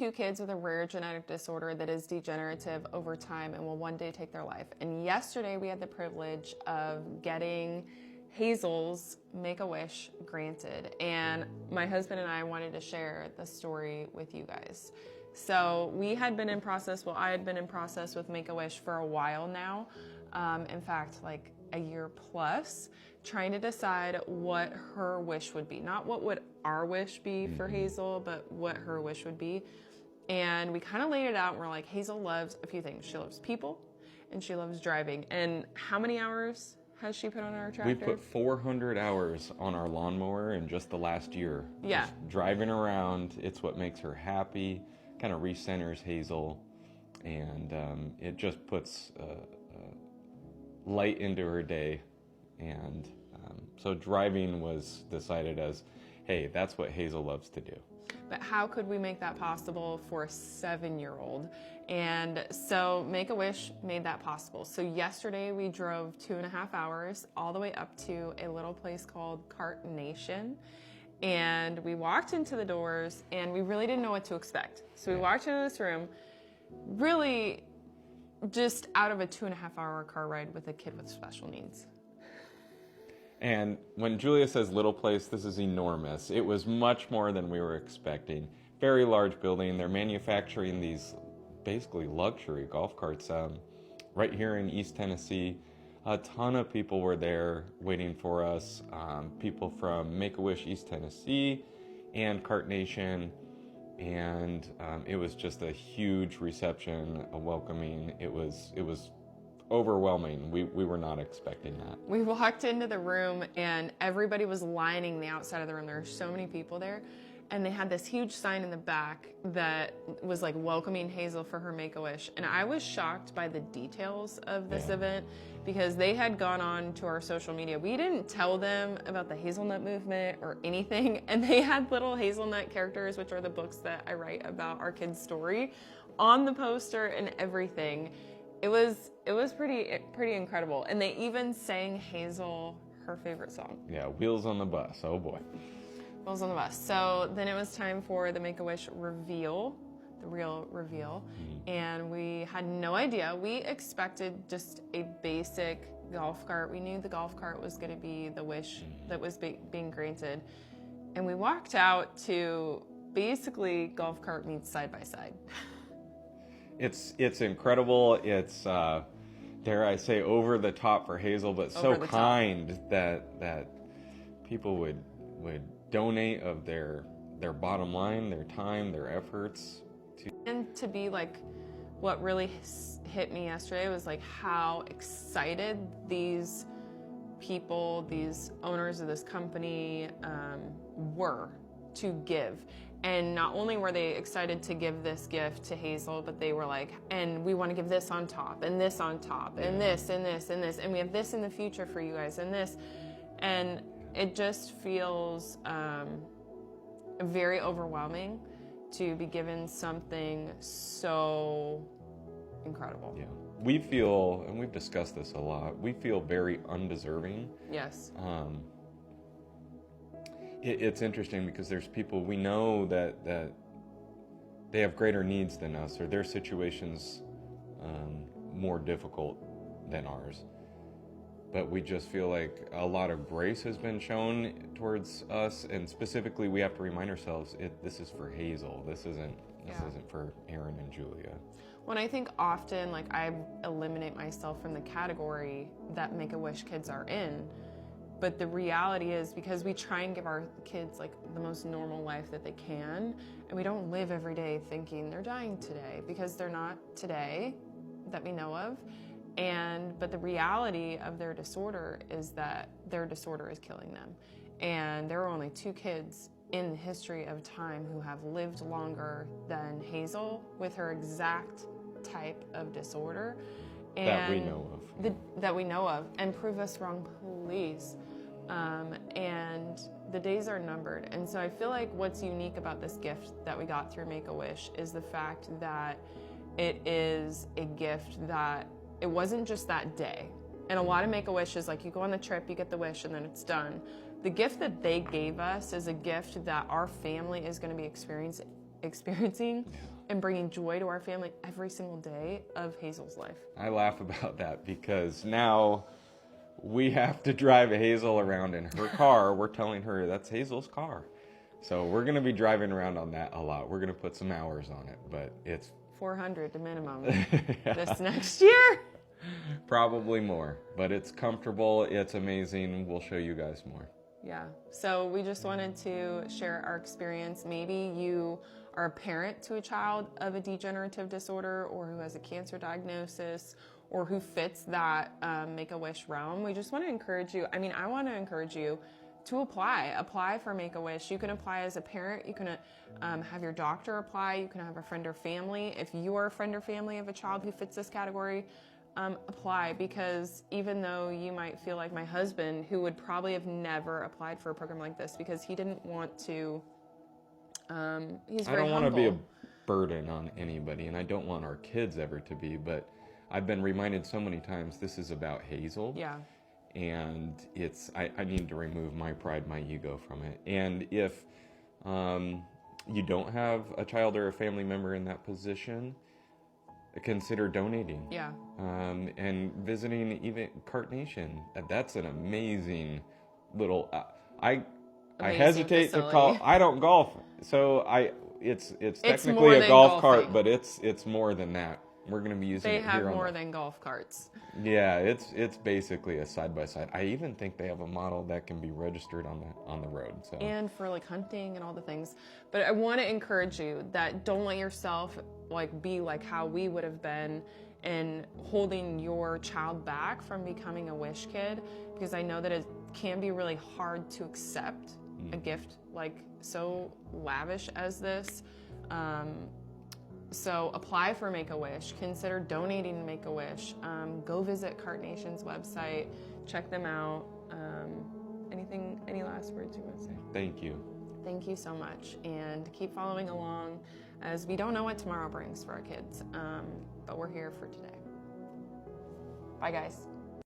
2 kids with a rare genetic disorder that is degenerative over time and will one day take their life. And yesterday we had the privilege of getting Hazel's Make-A-Wish granted. And my husband and I wanted to share the story with you guys. So we had been in process, I had been in process with Make-A-Wish for a while now. In fact, like a year plus, trying to decide what her wish would be. Not what would our wish be for Hazel, but what her wish would be. And we kind of laid it out and we're like, Hazel loves a few things. She loves people and she loves driving. And how many hours has she put on our tractor? We put 400 hours on our lawnmower in just the last year. Yeah. Just driving around, it's what makes her happy, kind of recenters Hazel, and it just puts light into her day. And so driving was decided as, hey, that's what Hazel loves to do. But how could we make that possible for a 7-year-old? And so Make-A-Wish made that possible. So yesterday we drove 2.5 hours all the way up to a little place called Cart Nation. And we walked into the doors and we really didn't know what to expect. So we walked into this room, really just out of a 2.5-hour car ride with a kid with special needs. And when Julia says little place, this is enormous. It was much more than we were expecting. Very large building. They're manufacturing these basically luxury golf carts right here in East Tennessee. A ton of people were there waiting for us. People from Make-A-Wish East Tennessee and Cart Nation. And it was just a huge reception, a welcoming. It was overwhelming. We were not expecting that. We walked into the room and everybody was lining the outside of the room. There were so many people there. And they had this huge sign in the back that was like welcoming Hazel for her Make-A-Wish. And I was shocked by the details of this event because they had gone on to our social media. We didn't tell them about the Hazelnut movement or anything. And they had little hazelnut characters, which are the books that I write about our kids' story, on the poster and everything. It was pretty incredible. And they even sang Hazel her favorite song. Yeah, Wheels on the Bus. Oh boy. Wheels on the Bus. So then it was time for the Make-A-Wish reveal, the real reveal. And we had no idea. We expected just a basic golf cart. We knew the golf cart was going to be the wish that was being granted. And we walked out to basically golf cart meets side by side. It's incredible. It's dare I say over the top for Hazel, but so kind that people would donate of their bottom line, their time, their efforts. And to be like, what really hit me yesterday was like how excited these people, these owners of this company were to give. And not only were they excited to give this gift to Hazel, but they were like, and we want to give this on top, and this on top, and this, and this, and this, and we have this in the future for you guys, and this. And it just feels very overwhelming to be given something so incredible. Yeah. We feel, and we've discussed this a lot, we feel very undeserving. Yes. It's interesting because there's people we know that they have greater needs than us, or their situation's more difficult than ours. But we just feel like a lot of grace has been shown towards us, and specifically we have to remind ourselves, this is for Hazel. This isn't for Aaron and Julia. When I think often, like I eliminate myself from the category that Make-A-Wish kids are in. But the reality is, because we try and give our kids like the most normal life that they can, and we don't live every day thinking they're dying today, because they're not today that we know of. But the reality of their disorder is that their disorder is killing them. And there are only 2 kids in the history of time who have lived longer than Hazel with her exact type of disorder. That we know of. That we know of. And prove us wrong, please. And the days are numbered. And so I feel like what's unique about this gift that we got through Make-A-Wish is the fact that it is a gift that it wasn't just that day. And a lot of Make-A-Wish is like you go on the trip, you get the wish, and then it's done. The gift that they gave us is a gift that our family is going to be experiencing experiencing and bringing joy to our family every single day of Hazel's life. I laugh about that because now we have to drive Hazel around in her car. We're telling her that's Hazel's car. So we're going to be driving around on that a lot. We're going to put some hours on it, but it's 400 to minimum this next year. Probably more, but it's comfortable. It's amazing. We'll show you guys more. Yeah. So we just wanted to share our experience. Maybe you are a parent to a child of a degenerative disorder or who has a cancer diagnosis or who fits that Make-A-Wish realm. We just want to encourage you. I mean, I want to encourage you to apply for Make-A-Wish. You can apply as a parent. You can have your doctor apply. You can have a friend or family. If you are a friend or family of a child who fits this category, apply, because even though you might feel like my husband, who would probably have never applied for a program like this because he didn't want to, he's very I don't want to humble. be a burden on anybody, and I don't want our kids ever to be, but I've been reminded so many times this is about Hazel. Yeah. And I need to remove my pride, my ego from it. And if you don't have a child or a family member in that position, consider donating. Yeah. And visiting even Cart Nation. That's an amazing little. I hesitate facility. to call. I don't golf, so it's technically more a than golf cart, golfing. but it's more than that. We're going to be using They it have here more on than golf carts. Yeah, it's basically a side by side. I even think they have a model that can be registered on the road. So. And for like hunting and all the things. But I want to encourage you that don't let yourself like be like how we would have been in holding your child back from becoming a Wish kid, because I know that it can be really hard to accept a gift like so lavish as this. So apply for Make-A-Wish, consider donating to Make-A-Wish, go visit Cart Nation's website, check them out. Any last words you want to say? Thank you. Thank you so much, and keep following along, as we don't know what tomorrow brings for our kids, but we're here for today. Bye guys.